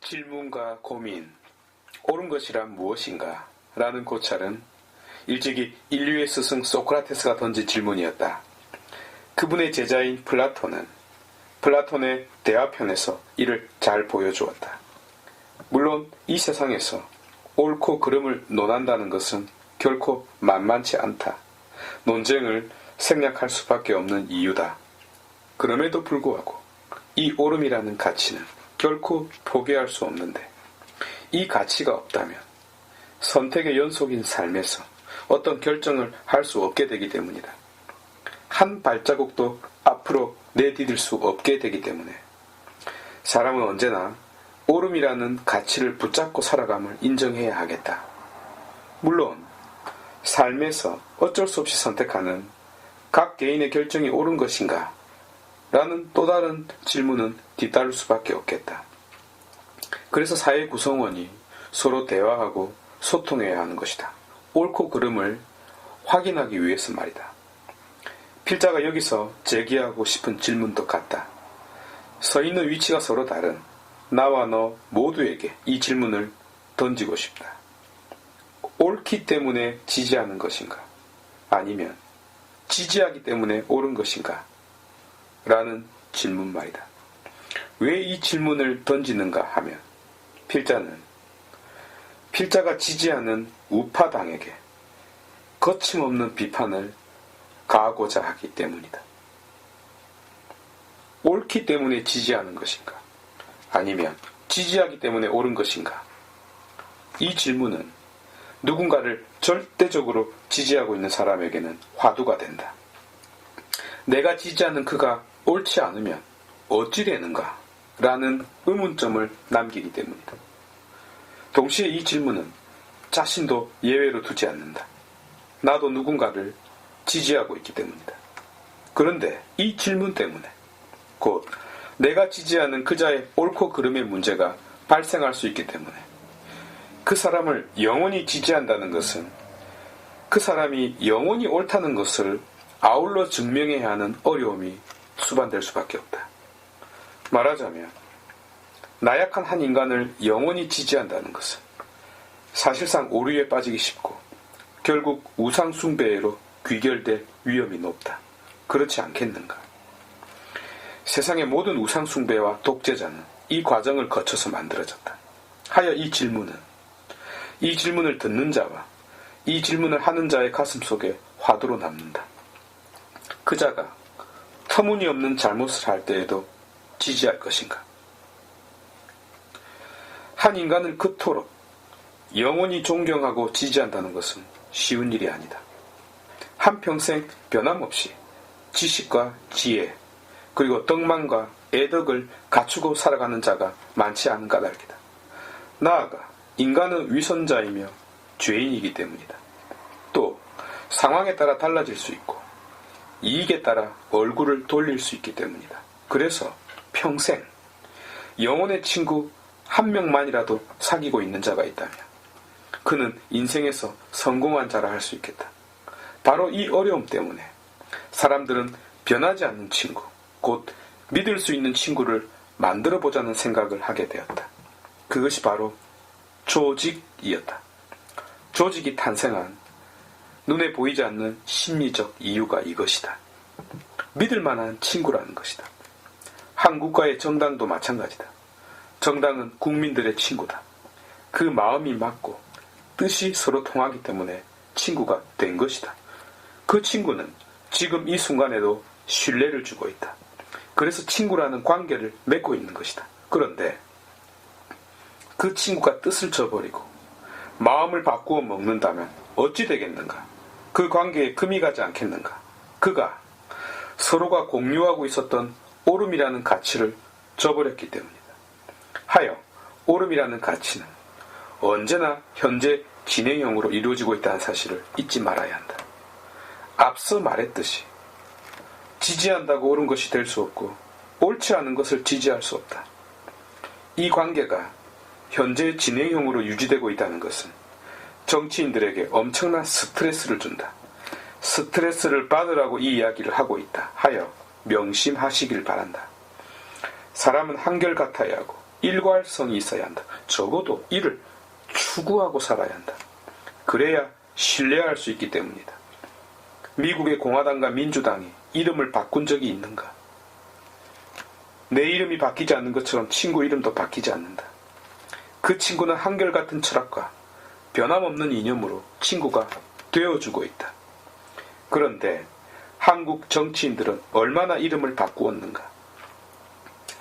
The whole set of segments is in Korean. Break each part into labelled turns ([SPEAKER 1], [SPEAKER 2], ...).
[SPEAKER 1] 질문과 고민, 옳은 것이란 무엇인가? 라는 고찰은 일찍이 인류의 스승 소크라테스가 던진 질문이었다. 그분의 제자인 플라톤은 플라톤의 대화편에서 이를 잘 보여주었다. 물론 이 세상에서 옳고 그름을 논한다는 것은 결코 만만치 않다. 논쟁을 생략할 수밖에 없는 이유다. 그럼에도 불구하고 이 옳음이라는 가치는 결코 포기할 수 없는데, 이 가치가 없다면 선택의 연속인 삶에서 어떤 결정을 할 수 없게 되기 때문이다. 한 발자국도 앞으로 내디딜 수 없게 되기 때문에 사람은 언제나 옳음이라는 가치를 붙잡고 살아감을 인정해야 하겠다. 물론 삶에서 어쩔 수 없이 선택하는 각 개인의 결정이 옳은 것인가? 라는 또 다른 질문은 뒤따를 수밖에 없겠다. 그래서 사회 구성원이 서로 대화하고 소통해야 하는 것이다. 옳고 그름을 확인하기 위해서 말이다. 필자가 여기서 제기하고 싶은 질문도 같다. 서 있는 위치가 서로 다른 나와 너 모두에게 이 질문을 던지고 싶다. 옳기 때문에 지지하는 것인가? 아니면 지지하기 때문에 옳은 것인가? 라는 질문 말이다. 왜 이 질문을 던지는가 하면 필자가 지지하는 우파당에게 거침없는 비판을 가하고자 하기 때문이다. 옳기 때문에 지지하는 것인가? 아니면 지지하기 때문에 옳은 것인가? 이 질문은 누군가를 절대적으로 지지하고 있는 사람에게는 화두가 된다. 내가 지지하는 그가 옳지 않으면 어찌 되는가? 라는 의문점을 남기기 때문이다. 동시에 이 질문은 자신도 예외로 두지 않는다. 나도 누군가를 지지하고 있기 때문이다. 그런데 이 질문 때문에 곧 내가 지지하는 그자의 옳고 그름의 문제가 발생할 수 있기 때문에 그 사람을 영원히 지지한다는 것은 그 사람이 영원히 옳다는 것을 아울러 증명해야 하는 어려움이 수반될 수밖에 없다. 말하자면 나약한 한 인간을 영원히 지지한다는 것은 사실상 오류에 빠지기 쉽고 결국 우상 숭배로 귀결될 위험이 높다. 그렇지 않겠는가? 세상의 모든 우상 숭배와 독재자는 이 과정을 거쳐서 만들어졌다. 하여 이 질문을 듣는 자와 이 질문을 하는 자의 가슴 속에 화두로 남는다. 그자가 터무니없는 잘못을 할 때에도 지지할 것인가? 한 인간을 그토록 영원히 존경하고 지지한다는 것은 쉬운 일이 아니다. 한평생 변함없이 지식과 지혜 그리고 덕망과 애덕을 갖추고 살아가는 자가 많지 않은 까닭이다. 나아가 인간은 위선자이며 죄인이기 때문이다. 또 상황에 따라 달라질 수 있고 이익에 따라 얼굴을 돌릴 수 있기 때문이다. 그래서 평생 영혼의 친구 한 명만이라도 사귀고 있는 자가 있다면 그는 인생에서 성공한 자라 할 수 있겠다. 바로 이 어려움 때문에 사람들은 변하지 않는 친구, 곧 믿을 수 있는 친구를 만들어보자는 생각을 하게 되었다. 그것이 바로 조직이었다. 조직이 탄생한 눈에 보이지 않는 심리적 이유가 이것이다. 믿을 만한 친구라는 것이다. 한국과의 정당도 마찬가지다. 정당은 국민들의 친구다. 그 마음이 맞고 뜻이 서로 통하기 때문에 친구가 된 것이다. 그 친구는 지금 이 순간에도 신뢰를 주고 있다. 그래서 친구라는 관계를 맺고 있는 것이다. 그런데 그 친구가 뜻을 저버리고 마음을 바꾸어 먹는다면 어찌 되겠는가? 그 관계에 금이 가지 않겠는가? 그가 서로가 공유하고 있었던 옳음이라는 가치를 저버렸기 때문이다. 하여 옳음이라는 가치는 언제나 현재 진행형으로 이루어지고 있다는 사실을 잊지 말아야 한다. 앞서 말했듯이 지지한다고 옳은 것이 될 수 없고 옳지 않은 것을 지지할 수 없다. 이 관계가 현재 진행형으로 유지되고 있다는 것은 정치인들에게 엄청난 스트레스를 준다. 스트레스를 받으라고 이 이야기를 하고 있다 하여 명심하시길 바란다. 사람은 한결같아야 하고 일괄성이 있어야 한다. 적어도 이를 추구하고 살아야 한다. 그래야 신뢰할 수 있기 때문이다. 미국의 공화당과 민주당이 이름을 바꾼 적이 있는가? 내 이름이 바뀌지 않는 것처럼 친구 이름도 바뀌지 않는다. 그 친구는 한결같은 철학과 변함없는 이념으로 친구가 되어주고 있다. 그런데 한국 정치인들은 얼마나 이름을 바꾸었는가?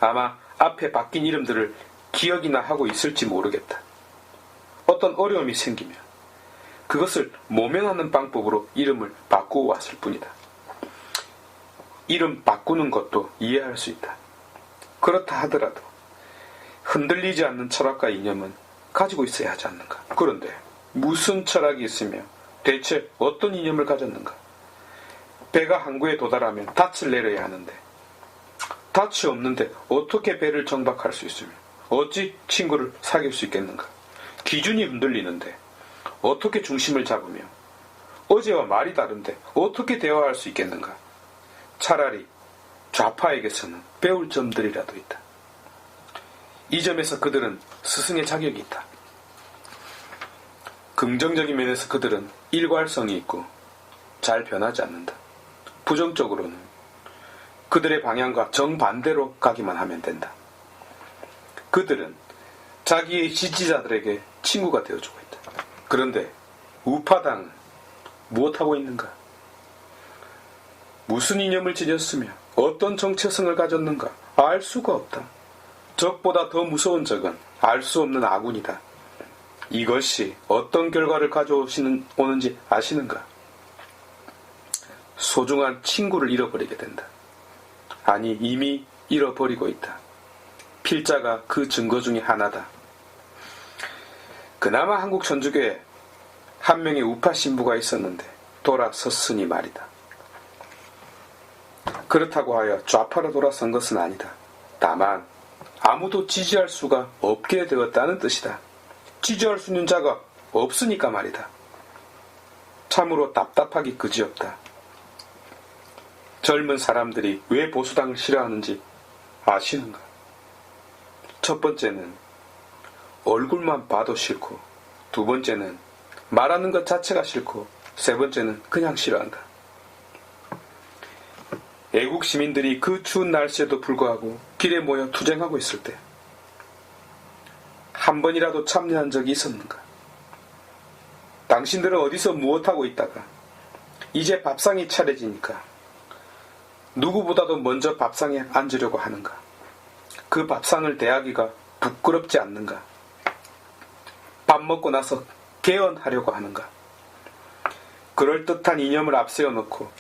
[SPEAKER 1] 아마 앞에 바뀐 이름들을 기억이나 하고 있을지 모르겠다. 어떤 어려움이 생기면 그것을 모면하는 방법으로 이름을 바꾸어 왔을 뿐이다. 이름 바꾸는 것도 이해할 수 있다. 그렇다 하더라도 흔들리지 않는 철학과 이념은 가지고 있어야 하지 않는가? 그런데 무슨 철학이 있으며 대체 어떤 이념을 가졌는가? 배가 항구에 도달하면 닻을 내려야 하는데 닻이 없는데 어떻게 배를 정박할 수 있으며 어찌 친구를 사귈 수 있겠는가? 기준이 흔들리는데 어떻게 중심을 잡으며 어제와 말이 다른데 어떻게 대화할 수 있겠는가? 차라리 좌파에게서는 배울 점들이라도 있다. 이 점에서 그들은 스승의 자격이 있다. 긍정적인 면에서 그들은 일괄성이 있고 잘 변하지 않는다. 부정적으로는 그들의 방향과 정반대로 가기만 하면 된다. 그들은 자기의 지지자들에게 친구가 되어주고 있다. 그런데 우파당은 무엇하고 있는가? 무슨 이념을 지녔으며 어떤 정체성을 가졌는가? 알 수가 없다. 적보다 더 무서운 적은 알 수 없는 아군이다. 이것이 어떤 결과를 가져오는지 아시는가? 소중한 친구를 잃어버리게 된다. 아니, 이미 잃어버리고 있다. 필자가 그 증거 중에 하나다. 그나마 한국 천주교에 한 명의 우파 신부가 있었는데 돌아섰으니 말이다. 그렇다고 하여 좌파로 돌아선 것은 아니다. 다만 아무도 지지할 수가 없게 되었다는 뜻이다. 지지할 수 있는 자가 없으니까 말이다. 참으로 답답하기 그지없다. 젊은 사람들이 왜 보수당을 싫어하는지 아시는가? 첫 번째는 얼굴만 봐도 싫고, 두 번째는 말하는 것 자체가 싫고, 세 번째는 그냥 싫어한다. 애국 시민들이 그 추운 날씨에도 불구하고 길에 모여 투쟁하고 있을 때 한 번이라도 참여한 적이 있었는가? 당신들은 어디서 무엇하고 있다가 이제 밥상이 차려지니까 누구보다도 먼저 밥상에 앉으려고 하는가? 그 밥상을 대하기가 부끄럽지 않는가? 밥 먹고 나서 개헌하려고 하는가? 그럴듯한 이념을 앞세워놓고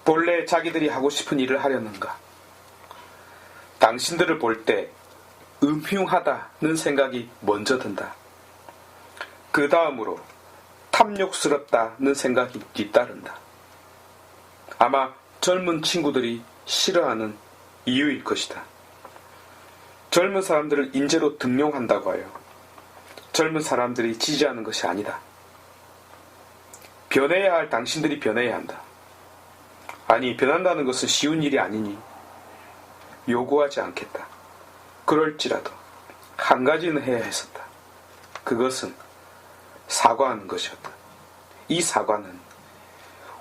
[SPEAKER 1] 본래 자기들이 하고 싶은 일을 하려는가? 당신들을 볼 때 음흉하다는 생각이 먼저 든다. 그 다음으로 탐욕스럽다는 생각이 뒤따른다. 아마 젊은 친구들이 싫어하는 이유일 것이다. 젊은 사람들을 인재로 등용한다고 하여 젊은 사람들이 지지하는 것이 아니다. 변해야 할 당신들이 변해야 한다. 아니, 변한다는 것은 쉬운 일이 아니니 요구하지 않겠다. 그럴지라도 한 가지는 해야 했었다. 그것은 사과하는 것이었다. 이 사과는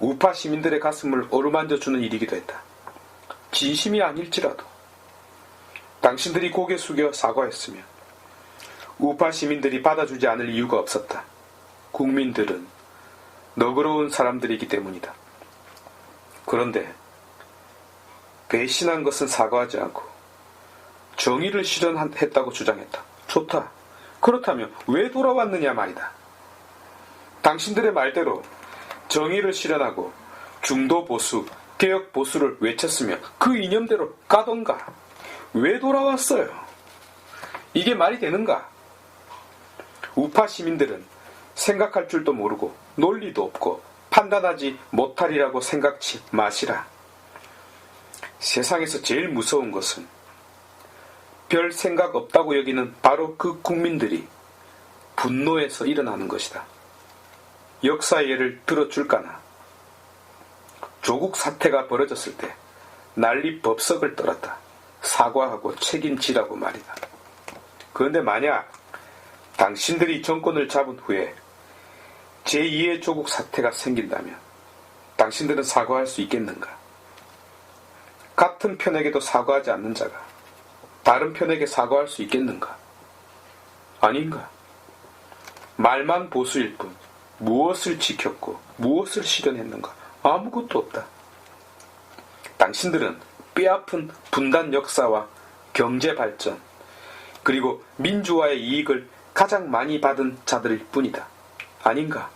[SPEAKER 1] 우파 시민들의 가슴을 어루만져주는 일이기도 했다. 진심이 아닐지라도 당신들이 고개 숙여 사과했으면 우파 시민들이 받아주지 않을 이유가 없었다. 국민들은 너그러운 사람들이기 때문이다. 그런데 배신한 것은 사과하지 않고 정의를 실현했다고 주장했다. 좋다. 그렇다면 왜 돌아왔느냐 말이다. 당신들의 말대로 정의를 실현하고 중도 보수, 개혁 보수를 외쳤으면 그 이념대로 가던가. 왜 돌아왔어요? 이게 말이 되는가? 우파 시민들은 생각할 줄도 모르고 논리도 없고 판단하지 못하리라고 생각지 마시라. 세상에서 제일 무서운 것은 별 생각 없다고 여기는 바로 그 국민들이 분노해서 일어나는 것이다. 역사의 예를 들어줄까나. 조국 사태가 벌어졌을 때 난리법석을 떨었다. 사과하고 책임지라고 말이다. 그런데 만약 당신들이 정권을 잡은 후에 제2의 조국 사태가 생긴다면 당신들은 사과할 수 있겠는가? 같은 편에게도 사과하지 않는 자가 다른 편에게 사과할 수 있겠는가? 아닌가? 말만 보수일 뿐 무엇을 지켰고 무엇을 실현했는가? 아무것도 없다. 당신들은 뼈아픈 분단 역사와 경제 발전 그리고 민주화의 이익을 가장 많이 받은 자들일 뿐이다. 아닌가?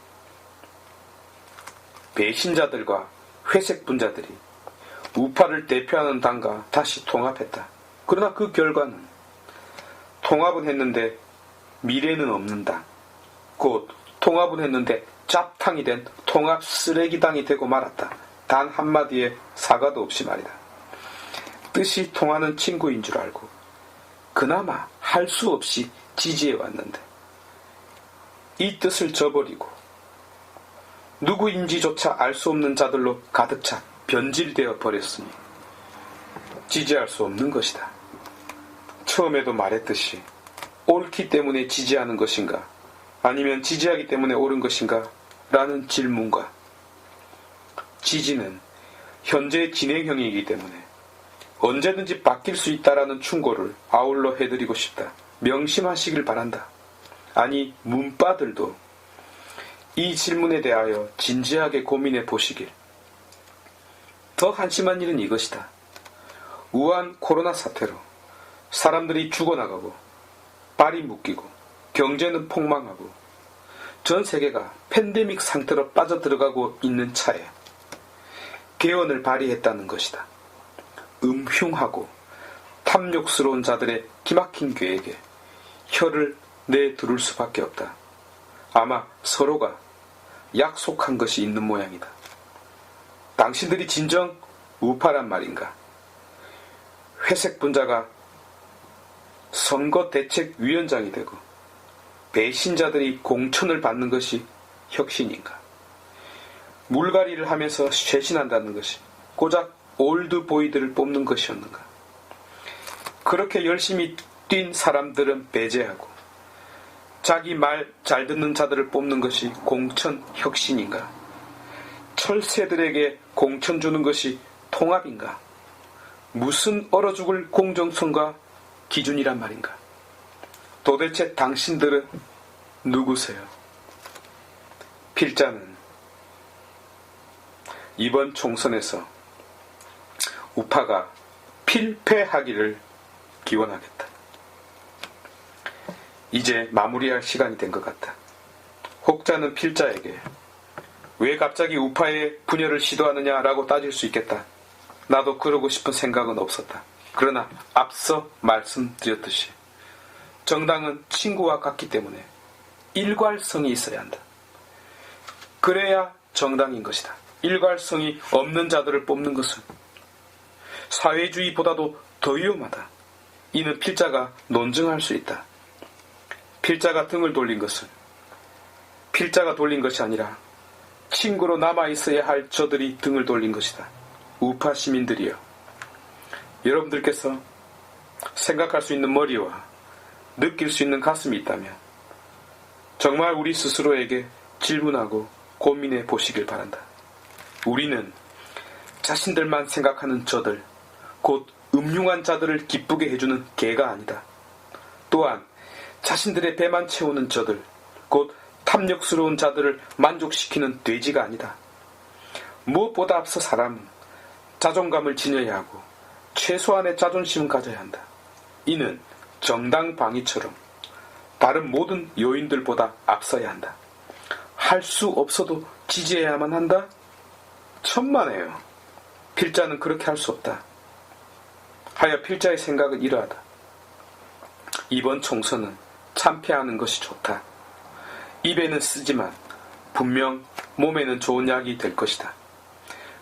[SPEAKER 1] 배신자들과 회색 분자들이 우파를 대표하는 당과 다시 통합했다. 그러나 그 결과는 통합은 했는데 미래는 없는 당, 곧 통합은 했는데 짭탕이 된 통합 쓰레기당이 되고 말았다. 단 한마디의 사과도 없이 말이다. 뜻이 통하는 친구인 줄 알고 그나마 할 수 없이 지지해왔는데 이 뜻을 저버리고 누구인지조차 알 수 없는 자들로 가득 차 변질되어 버렸으니 지지할 수 없는 것이다. 처음에도 말했듯이 옳기 때문에 지지하는 것인가 아니면 지지하기 때문에 옳은 것인가 라는 질문과 지지는 현재 진행형이기 때문에 언제든지 바뀔 수 있다라는 충고를 아울러 해드리고 싶다. 명심하시길 바란다. 아니 문빠들도 이 질문에 대하여 진지하게 고민해 보시길. 더 한심한 일은 이것이다. 우한 코로나 사태로 사람들이 죽어나가고 발이 묶이고 경제는 폭망하고 전 세계가 팬데믹 상태로 빠져들어가고 있는 차에 개헌을 발의했다는 것이다. 음흉하고 탐욕스러운 자들의 기막힌 계획에 혀를 내두를 수밖에 없다. 아마 서로가 약속한 것이 있는 모양이다. 당신들이 진정 우파란 말인가? 회색 분자가 선거대책위원장이 되고 배신자들이 공천을 받는 것이 혁신인가? 물갈이를 하면서 쇄신한다는 것이 고작 올드보이들을 뽑는 것이었는가? 그렇게 열심히 뛴 사람들은 배제하고 자기 말 잘 듣는 자들을 뽑는 것이 공천 혁신인가? 철새들에게 공천 주는 것이 통합인가? 무슨 얼어 죽을 공정성과 기준이란 말인가? 도대체 당신들은 누구세요? 필자는 이번 총선에서 우파가 필패하기를 기원하겠다. 이제 마무리할 시간이 된 것 같다. 혹자는 필자에게 왜 갑자기 우파의 분열을 시도하느냐라고 따질 수 있겠다. 나도 그러고 싶은 생각은 없었다. 그러나 앞서 말씀드렸듯이 정당은 친구와 같기 때문에 일괄성이 있어야 한다. 그래야 정당인 것이다. 일괄성이 없는 자들을 뽑는 것은 사회주의보다도 더 위험하다. 이는 필자가 논증할 수 있다. 필자가 등을 돌린 것은 필자가 돌린 것이 아니라 친구로 남아있어야 할 저들이 등을 돌린 것이다. 우파 시민들이여, 여러분들께서 생각할 수 있는 머리와 느낄 수 있는 가슴이 있다면 정말 우리 스스로에게 질문하고 고민해 보시길 바란다. 우리는 자신들만 생각하는 저들, 곧 음흉한 자들을 기쁘게 해주는 개가 아니다. 또한 자신들의 배만 채우는 저들, 곧 탐욕스러운 자들을 만족시키는 돼지가 아니다. 무엇보다 앞서 사람은 자존감을 지녀야 하고 최소한의 자존심은 가져야 한다. 이는 정당 방위처럼 다른 모든 요인들보다 앞서야 한다. 할 수 없어도 지지해야만 한다? 천만에요. 필자는 그렇게 할 수 없다. 하여 필자의 생각은 이러하다. 이번 총선은 참패하는 것이 좋다. 입에는 쓰지만 분명 몸에는 좋은 약이 될 것이다.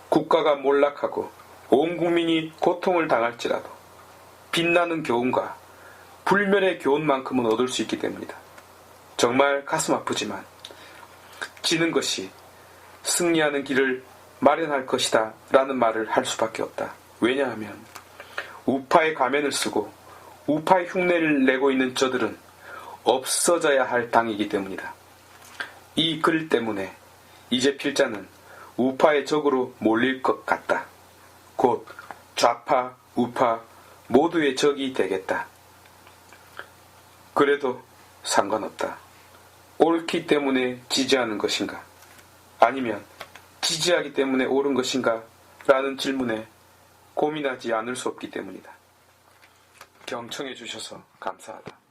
[SPEAKER 1] 국가가 몰락하고 온 국민이 고통을 당할지라도 빛나는 교훈과 불멸의 교훈만큼은 얻을 수 있기 때문이다. 정말 가슴 아프지만 지는 것이 승리하는 길을 마련할 것이다 라는 말을 할 수밖에 없다. 왜냐하면 우파의 가면을 쓰고 우파의 흉내를 내고 있는 저들은 없어져야 할 당이기 때문이다. 이 글 때문에 이제 필자는 우파의 적으로 몰릴 것 같다. 곧 좌파, 우파 모두의 적이 되겠다. 그래도 상관없다. 옳기 때문에 지지하는 것인가? 아니면 지지하기 때문에 옳은 것인가? 라는 질문에 고민하지 않을 수 없기 때문이다. 경청해 주셔서 감사하다.